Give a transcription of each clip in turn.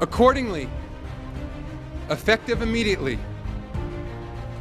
Accordingly, effective immediately,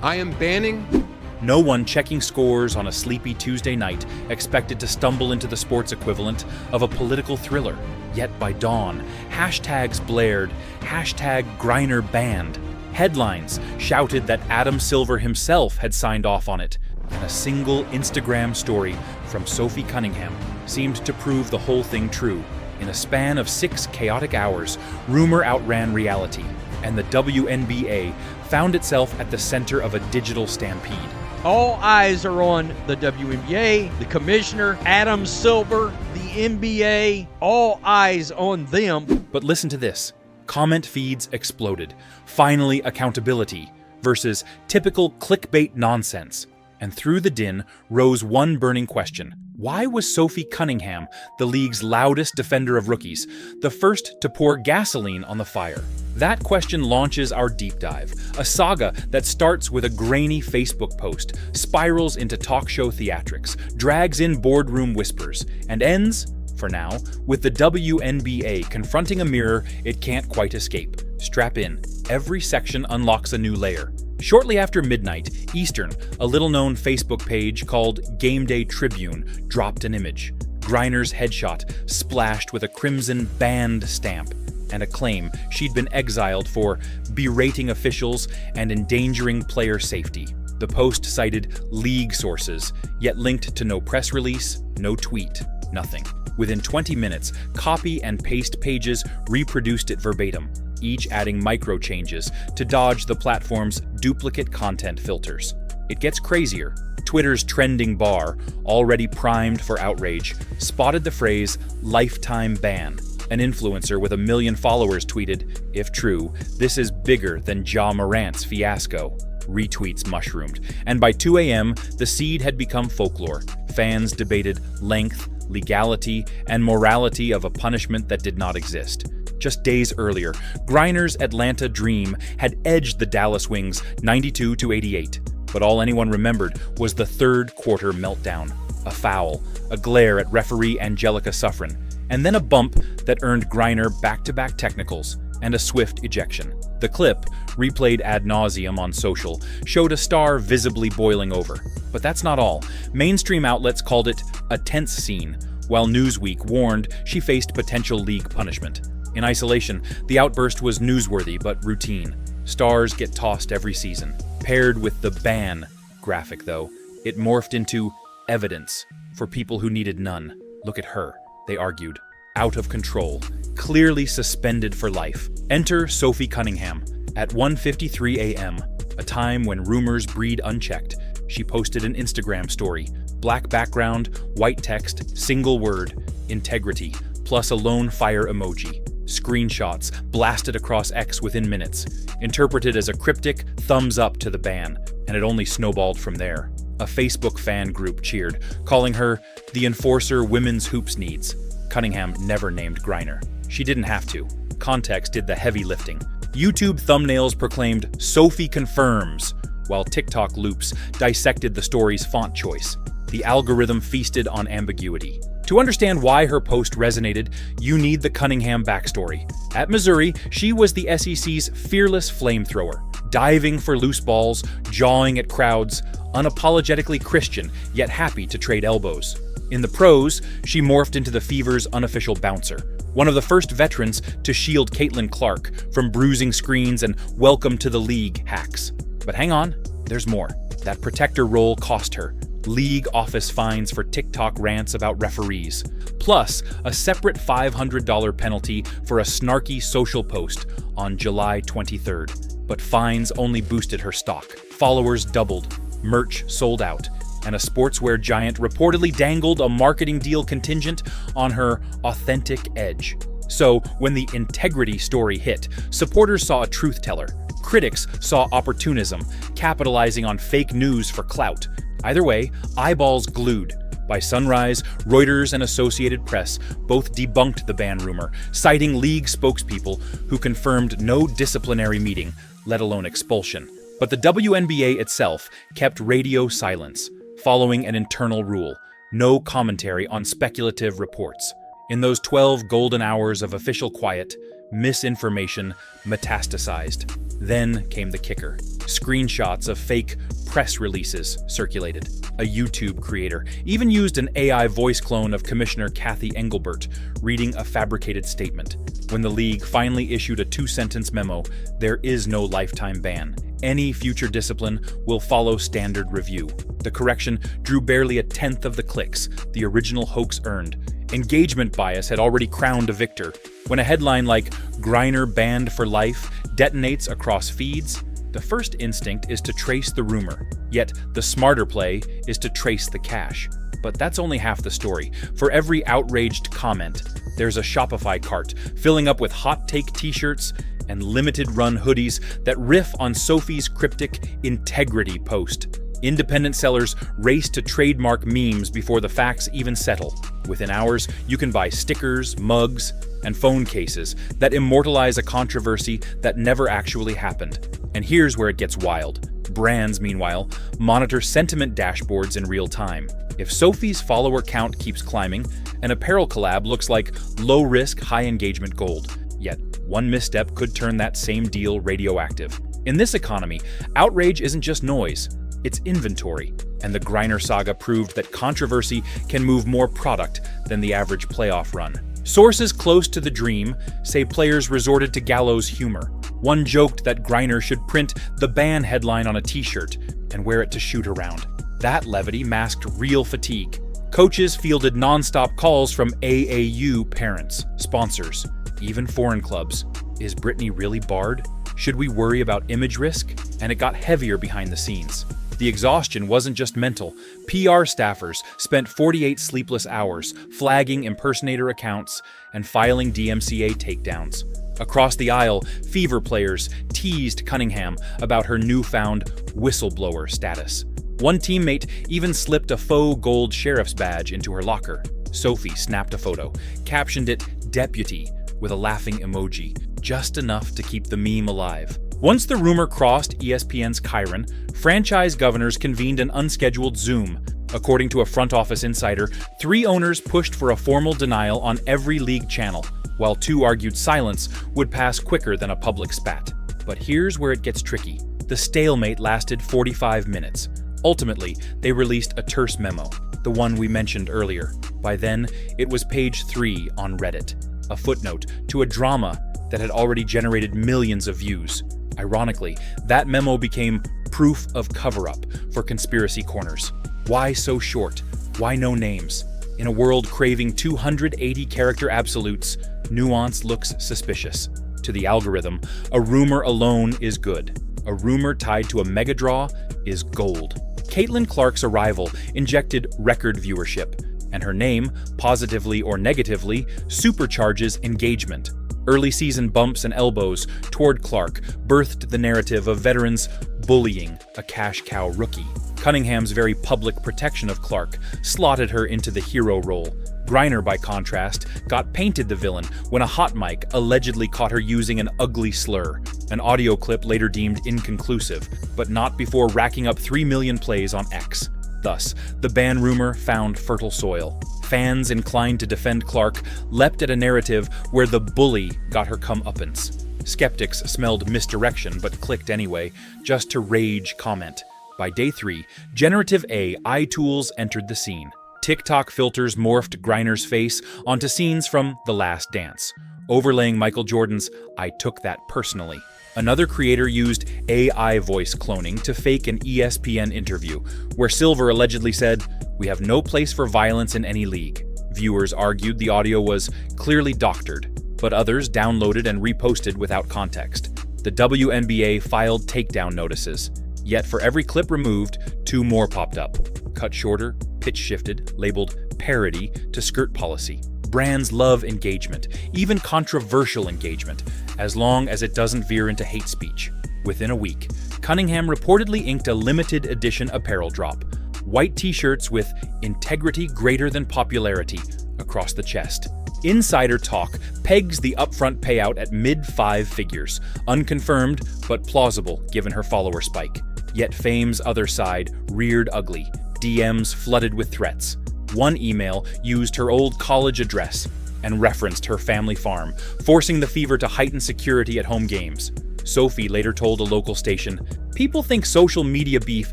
I am banning... No one checking scores on a sleepy Tuesday night expected to stumble into the sports equivalent of a political thriller. Yet by dawn, hashtags blared, #Griner banned. Headlines shouted that Adam Silver himself had signed off on it, and a single Instagram story from Sophie Cunningham seemed to prove the whole thing true. In a span of 6 chaotic hours, rumor outran reality, and the WNBA found itself at the center of a digital stampede. All eyes are on the WNBA, the commissioner, Adam Silver, the NBA, all eyes on them. But listen to this. Comment feeds exploded. Finally, accountability versus typical clickbait nonsense. And through the din rose one burning question. Why was Sophie Cunningham, the league's loudest defender of rookies, the first to pour gasoline on the fire? That question launches our deep dive, a saga that starts with a grainy Facebook post, spirals into talk show theatrics, drags in boardroom whispers, and ends, for now, with the WNBA confronting a mirror it can't quite escape. Strap in. Every section unlocks a new layer. Shortly after midnight Eastern, a little-known Facebook page called Game Day Tribune dropped an image. Griner's headshot splashed with a crimson banned stamp, and a claim she'd been exiled for berating officials and endangering player safety. The post cited league sources, yet linked to no press release, no tweet, nothing. Within 20 minutes, copy and paste pages reproduced it verbatim, each adding micro changes to dodge the platform's duplicate content filters. It gets crazier. Twitter's trending bar, already primed for outrage, spotted the phrase lifetime ban. An influencer with 1 million followers tweeted, "If true, this is bigger than Ja Morant's fiasco." Retweets mushroomed, and by 2 a.m., the seed had become folklore. Fans debated length, legality, and morality of a punishment that did not exist. Just days earlier, Griner's Atlanta Dream had edged the Dallas Wings 92-88, but all anyone remembered was the third quarter meltdown. A foul, a glare at referee Angelica Suffren, and then a bump that earned Griner back-to-back technicals and a swift ejection. The clip, replayed ad nauseum on social, showed a star visibly boiling over. But that's not all. Mainstream outlets called it a tense scene, while Newsweek warned she faced potential league punishment. In isolation, the outburst was newsworthy but routine. Stars get tossed every season. Paired with the ban graphic, though, it morphed into evidence for people who needed none. Look at her, they argued. Out of control, clearly suspended for life. Enter Sophie Cunningham. At 1:53 a.m., a time when rumors breed unchecked, she posted an Instagram story. Black background, white text, single word, integrity, plus a lone fire emoji. Screenshots blasted across X within minutes, interpreted as a cryptic thumbs up to the ban, and it only snowballed from there. A Facebook fan group cheered, calling her the enforcer women's hoops needs. Cunningham never named Griner. She didn't have to. Context did the heavy lifting. YouTube thumbnails proclaimed "Sophie confirms," while TikTok loops dissected the story's font choice. The algorithm feasted on ambiguity. To understand why her post resonated, you need the Cunningham backstory. At Missouri, she was the SEC's fearless flamethrower, diving for loose balls, jawing at crowds, unapologetically Christian, yet happy to trade elbows. In the pros, she morphed into the Fever's unofficial bouncer, one of the first veterans to shield Caitlin Clark from bruising screens and welcome to the league hacks. But hang on, there's more. That protector role cost her. League office fines for TikTok rants about referees, plus a separate $500 penalty for a snarky social post on July 23rd. But fines only boosted her stock. Followers doubled, merch sold out, and a sportswear giant reportedly dangled a marketing deal contingent on her authentic edge. So, when the integrity story hit, supporters saw a truth teller. Critics saw opportunism, capitalizing on fake news for clout. Either way, eyeballs glued. By sunrise, Reuters and Associated Press both debunked the ban rumor, citing league spokespeople who confirmed no disciplinary meeting, let alone expulsion. But the WNBA itself kept radio silence, following an internal rule: no commentary on speculative reports. In those 12 golden hours of official quiet, misinformation metastasized. Then came the kicker. Screenshots of fake press releases circulated. A YouTube creator even used an AI voice clone of Commissioner Kathy Engelbert reading a fabricated statement. When the league finally issued a 2-sentence memo, there is no lifetime ban. Any future discipline will follow standard review. The correction drew barely a tenth of the clicks the original hoax earned. Engagement bias had already crowned a victor. When a headline like "Griner banned for life" detonates across feeds, the first instinct is to trace the rumor. Yet the smarter play is to trace the cache. But that's only half the story. For every outraged comment, there's a Shopify cart filling up with hot take t-shirts and limited run hoodies that riff on Sophie's cryptic integrity post. Independent sellers race to trademark memes before the facts even settle. Within hours, you can buy stickers, mugs, and phone cases that immortalize a controversy that never actually happened. And here's where it gets wild. Brands, meanwhile, monitor sentiment dashboards in real time. If Sophie's follower count keeps climbing, an apparel collab looks like low-risk, high-engagement gold. Yet, one misstep could turn that same deal radioactive. In this economy, outrage isn't just noise. It's inventory, and the Griner saga proved that controversy can move more product than the average playoff run. Sources close to the dream say players resorted to gallows humor. One joked that Griner should print the ban headline on a t-shirt and wear it to shoot around. That levity masked real fatigue. Coaches fielded non-stop calls from AAU parents, sponsors, even foreign clubs. Is Brittney really barred? Should we worry about image risk? And it got heavier behind the scenes. The exhaustion wasn't just mental. PR staffers spent 48 sleepless hours flagging impersonator accounts and filing DMCA takedowns. Across the aisle, Fever players teased Cunningham about her newfound whistleblower status. One teammate even slipped a faux gold sheriff's badge into her locker. Sophie snapped a photo, captioned it "Deputy" with a laughing emoji, just enough to keep the meme alive. Once the rumor crossed ESPN's Chiron, franchise governors convened an unscheduled Zoom. According to a front office insider, 3 owners pushed for a formal denial on every league channel, while 2 argued silence would pass quicker than a public spat. But here's where it gets tricky. The stalemate lasted 45 minutes. Ultimately, they released a terse memo, the one we mentioned earlier. By then, it was page 3 on Reddit, a footnote to a drama that had already generated millions of views. Ironically, that memo became proof of cover-up for conspiracy corners. Why so short? Why no names? In a world craving 280-character absolutes, nuance looks suspicious. To the algorithm, a rumor alone is good. A rumor tied to a mega draw is gold. Caitlin Clark's arrival injected record viewership, and her name, positively or negatively, supercharges engagement. Early season bumps and elbows toward Clark birthed the narrative of veterans bullying a cash cow rookie. Cunningham's very public protection of Clark slotted her into the hero role. Griner, by contrast, got painted the villain when a hot mic allegedly caught her using an ugly slur, an audio clip later deemed inconclusive, but not before racking up 3 million plays on X. Thus, the ban rumor found fertile soil. Fans inclined to defend Clark leapt at a narrative where the bully got her comeuppance. Skeptics smelled misdirection but clicked anyway, just to rage comment. By day 3, generative AI tools entered the scene. TikTok filters morphed Griner's face onto scenes from The Last Dance, overlaying Michael Jordan's "I took that personally." Another creator used AI voice cloning to fake an ESPN interview, where Silver allegedly said, "We have no place for violence in any league." Viewers argued the audio was clearly doctored, but others downloaded and reposted without context. The WNBA filed takedown notices. Yet for every clip removed, 2 more popped up. Cut shorter, pitch shifted, labeled parody to skirt policy. Brands love engagement, even controversial engagement, as long as it doesn't veer into hate speech. Within a week, Cunningham reportedly inked a limited edition apparel drop. White t-shirts with "integrity greater than popularity" across the chest. Insider talk pegs the upfront payout at mid-5 figures, unconfirmed but plausible given her follower spike. Yet fame's other side reared ugly, DMs flooded with threats. One email used her old college address, and referenced her family farm, forcing the Fever to heighten security at home games. Sophie later told a local station, "People think social media beef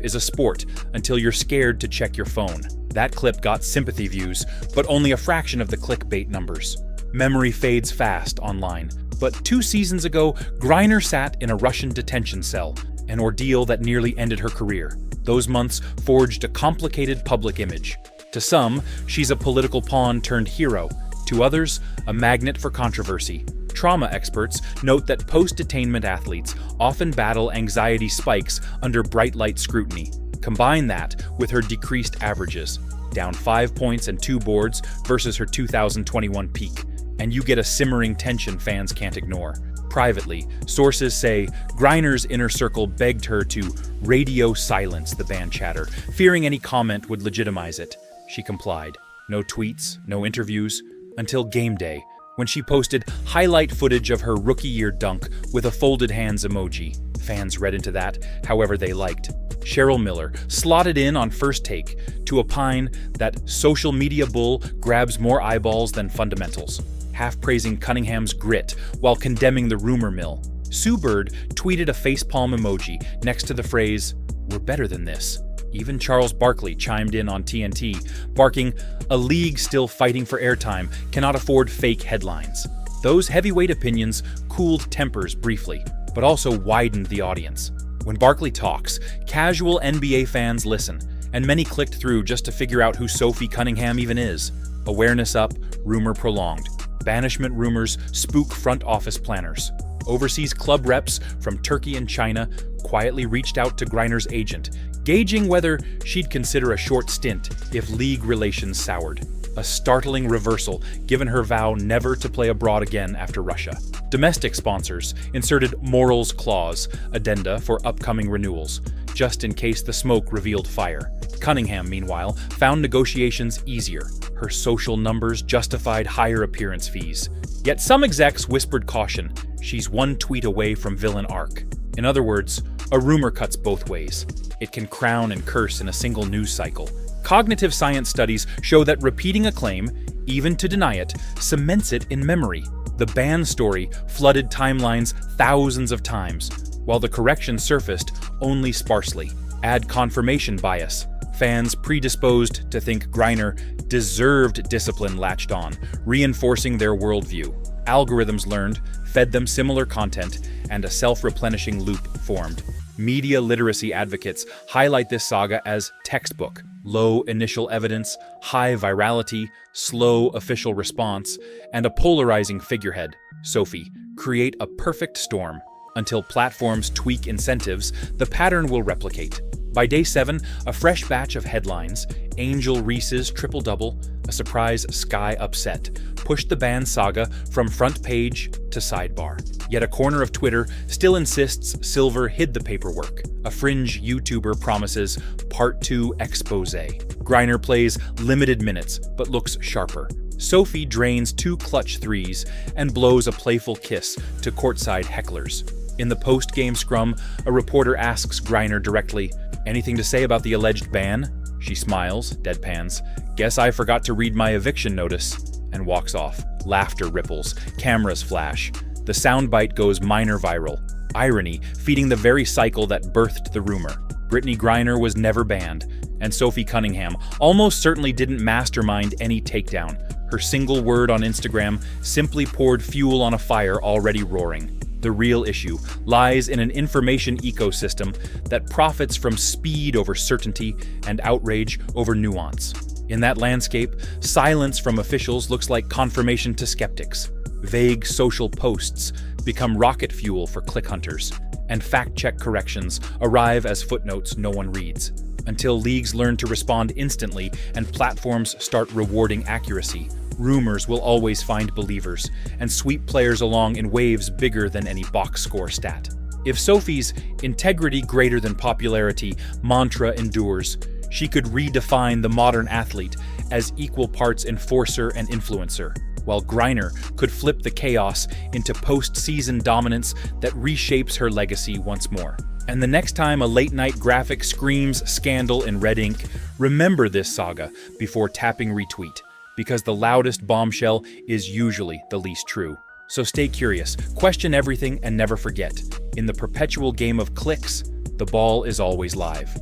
is a sport until you're scared to check your phone." That clip got sympathy views, but only a fraction of the clickbait numbers. Memory fades fast online, but 2 seasons ago, Griner sat in a Russian detention cell, an ordeal that nearly ended her career. Those months forged a complicated public image. To some, she's a political pawn turned hero. To others, a magnet for controversy. Trauma experts note that post-detainment athletes often battle anxiety spikes under bright light scrutiny. Combine that with her decreased averages, down 5 points and 2 boards versus her 2021 peak, and you get a simmering tension fans can't ignore. Privately, sources say Griner's inner circle begged her to radio silence the band chatter, fearing any comment would legitimize it. She complied. No tweets, no interviews, until game day, when she posted highlight footage of her rookie year dunk with a folded hands emoji. Fans read into that however they liked. Cheryl Miller slotted in on First Take to opine that social media bull grabs more eyeballs than fundamentals, half praising Cunningham's grit while condemning the rumor mill. Sue Bird tweeted a facepalm emoji next to the phrase, "We're better than this." Even Charles Barkley chimed in on TNT, barking, "A league still fighting for airtime cannot afford fake headlines." Those heavyweight opinions cooled tempers briefly, but also widened the audience. When Barkley talks, casual NBA fans listen, and many clicked through just to figure out who Sophie Cunningham even is. Awareness up, rumor prolonged. Banishment rumors spook front office planners. Overseas club reps from Turkey and China quietly reached out to Griner's agent, gauging whether she'd consider a short stint if league relations soured. A startling reversal given her vow never to play abroad again after Russia. Domestic sponsors inserted morals clause addenda for upcoming renewals, just in case the smoke revealed fire. Cunningham, meanwhile, found negotiations easier. Her social numbers justified higher appearance fees. Yet some execs whispered caution. She's 1 tweet away from villain arc. In other words, a rumor cuts both ways. It can crown and curse in a single news cycle. Cognitive science studies show that repeating a claim, even to deny it, cements it in memory. The ban story flooded timelines thousands of times, while the correction surfaced only sparsely. Add confirmation bias. Fans predisposed to think Griner deserved discipline latched on, reinforcing their worldview. Algorithms learned, fed them similar content, and a self-replenishing loop formed. Media literacy advocates highlight this saga as textbook. Low initial evidence, high virality, slow official response, and a polarizing figurehead. Sophie, create a perfect storm. Until platforms tweak incentives, the pattern will replicate. By day 7, a fresh batch of headlines, Angel Reese's triple-double, a surprise Sky upset, pushed the band saga from front page to sidebar. Yet a corner of Twitter still insists Silver hid the paperwork. A fringe YouTuber promises Part 2 expose. Griner plays limited minutes, but looks sharper. Sophie drains 2 clutch threes and blows a playful kiss to courtside hecklers. In the post-game scrum, a reporter asks Griner directly, "Anything to say about the alleged ban?" She smiles, deadpans, "Guess I forgot to read my eviction notice," and walks off. Laughter ripples, cameras flash. The soundbite goes minor viral. Irony feeding the very cycle that birthed the rumor. Brittney Griner was never banned, and Sophie Cunningham almost certainly didn't mastermind any takedown. Her single word on Instagram simply poured fuel on a fire already roaring. The real issue lies in an information ecosystem that profits from speed over certainty and outrage over nuance. In that landscape, silence from officials looks like confirmation to skeptics. Vague social posts become rocket fuel for click hunters, and fact-check corrections arrive as footnotes no one reads. Until leagues learn to respond instantly and platforms start rewarding accuracy, rumors will always find believers and sweep players along in waves bigger than any box score stat. If Sophie's integrity greater than popularity mantra endures, she could redefine the modern athlete as equal parts enforcer and influencer, while Griner could flip the chaos into post-season dominance that reshapes her legacy once more. And the next time a late-night graphic screams scandal in red ink, remember this saga before tapping retweet. because the loudest bombshell is usually the least true. So stay curious, question everything, and never forget, in the perpetual game of clicks, the ball is always live.